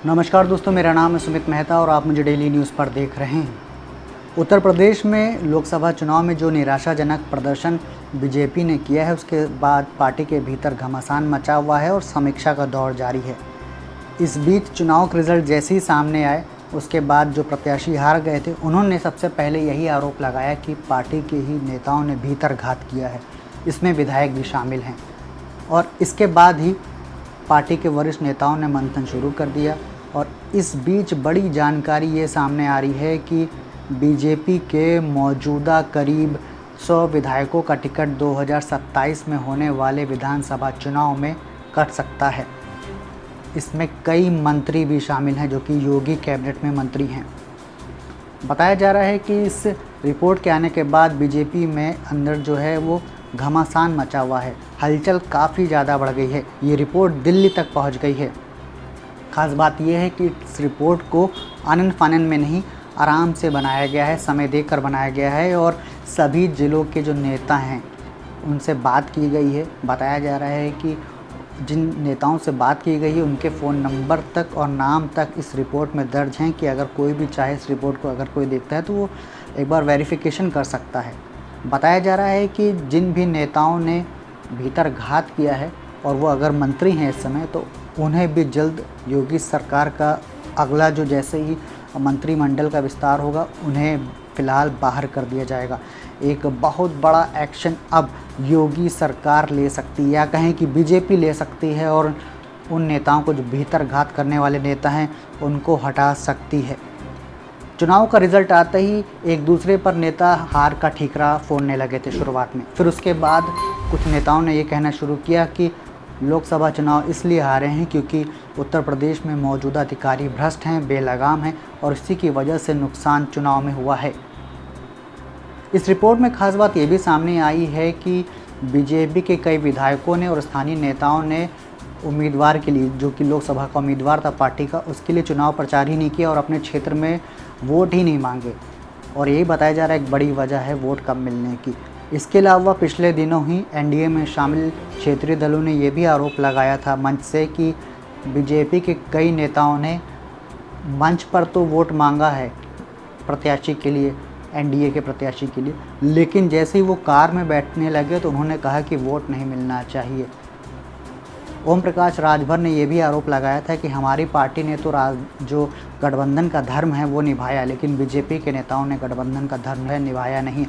नमस्कार दोस्तों, मेरा नाम है सुमित मेहता और आप मुझे डेली न्यूज़ पर देख रहे हैं। उत्तर प्रदेश में लोकसभा चुनाव में जो निराशाजनक प्रदर्शन बीजेपी ने किया है, उसके बाद पार्टी के भीतर घमासान मचा हुआ है और समीक्षा का दौर जारी है। इस बीच चुनाव के रिजल्ट जैसे ही सामने आए, उसके बाद जो प्रत्याशी हार गए थे, उन्होंने सबसे पहले यही आरोप लगाया कि पार्टी के ही नेताओं ने भीतर घात किया है। इसमें विधायक भी शामिल हैं और इसके बाद ही पार्टी के वरिष्ठ नेताओं ने मंथन शुरू कर दिया। और इस बीच बड़ी जानकारी ये सामने आ रही है कि बीजेपी के मौजूदा करीब 100 विधायकों का टिकट 2027 में होने वाले विधानसभा चुनाव में कट सकता है। इसमें कई मंत्री भी शामिल हैं जो कि योगी कैबिनेट में मंत्री हैं। बताया जा रहा है कि इस रिपोर्ट के आने के बाद बीजेपी में अंदर जो है वो घमासान मचा हुआ है, हलचल काफ़ी ज़्यादा बढ़ गई है। ये रिपोर्ट दिल्ली तक पहुंच गई है। खास बात यह है कि इस रिपोर्ट को आनन फानन में नहीं, आराम से बनाया गया है, समय देकर बनाया गया है और सभी ज़िलों के जो नेता हैं उनसे बात की गई है। बताया जा रहा है कि जिन नेताओं से बात की गई है उनके फ़ोन नंबर तक और नाम तक इस रिपोर्ट में दर्ज हैं कि अगर कोई भी चाहे इस रिपोर्ट को अगर कोई देखता है तो वो एक बार वेरिफिकेशन कर सकता है। बताया जा रहा है कि जिन भी नेताओं ने भीतर घात किया है और वो अगर मंत्री हैं इस समय, तो उन्हें भी जल्द योगी सरकार का अगला जो जैसे ही मंत्रिमंडल का विस्तार होगा, उन्हें फ़िलहाल बाहर कर दिया जाएगा। एक बहुत बड़ा एक्शन अब योगी सरकार ले सकती है, या कहें कि बीजेपी ले सकती है और उन नेताओं को जो भीतर घात करने वाले नेता हैं उनको हटा सकती है। चुनाव का रिज़ल्ट आते ही एक दूसरे पर नेता हार का ठीकरा फोड़ने लगे थे शुरुआत में। फिर उसके बाद कुछ नेताओं ने ये कहना शुरू किया कि लोकसभा चुनाव इसलिए हारे हैं क्योंकि उत्तर प्रदेश में मौजूदा अधिकारी भ्रष्ट हैं, बेलगाम हैं और इसी की वजह से नुकसान चुनाव में हुआ है। इस रिपोर्ट में खास बात ये भी सामने आई है कि बीजेपी के कई विधायकों ने और स्थानीय नेताओं ने उम्मीदवार के लिए, जो कि लोकसभा का उम्मीदवार था पार्टी का, उसके लिए चुनाव प्रचार ही नहीं किया और अपने क्षेत्र में वोट ही नहीं मांगे। और यही बताया जा रहा है एक बड़ी वजह है वोट कम मिलने की। इसके अलावा पिछले दिनों ही एनडीए में शामिल क्षेत्रीय दलों ने ये भी आरोप लगाया था मंच से कि बीजेपी के कई नेताओं ने मंच पर तो वोट मांगा है प्रत्याशी के लिए, एनडीए के प्रत्याशी के लिए, लेकिन जैसे ही वो कार में बैठने लगे तो उन्होंने कहा कि वोट नहीं मिलना चाहिए। ओम प्रकाश राजभर ने यह भी आरोप लगाया था कि हमारी पार्टी ने तो जो गठबंधन का धर्म है वो निभाया, लेकिन बीजेपी के नेताओं ने गठबंधन का धर्म है निभाया नहीं।